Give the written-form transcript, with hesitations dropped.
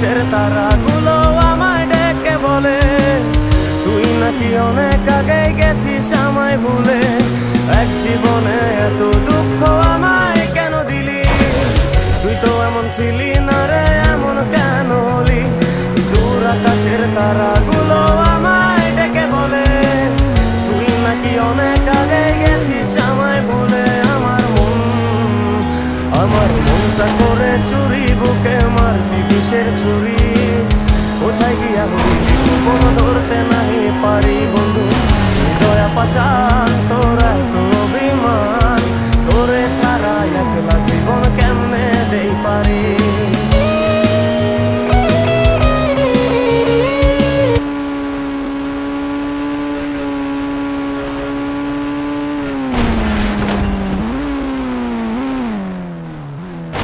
আকাশের তারাগুলো আমায় ডেকে বলে তুই নাকি অনেক আগে গেছিস আমায় ভুলে। এক জীবনে এত দুঃখ আমায় কেন দিলি? তুই তো এমন ছিলি না রে, এমন কেন হলি? দূর আকাশের তারাগুলো আমায় ডেকে বলে তুই নাকি অনেক আগে গেছিস আমায় ভুলে। আমার মনটা করে চুরি, বুকে মারলি বিষের ছুরি। কোথায় গিয়া হইলি কোনো ধরতে নাই পারি বন্ধু, হৃদয় পাশা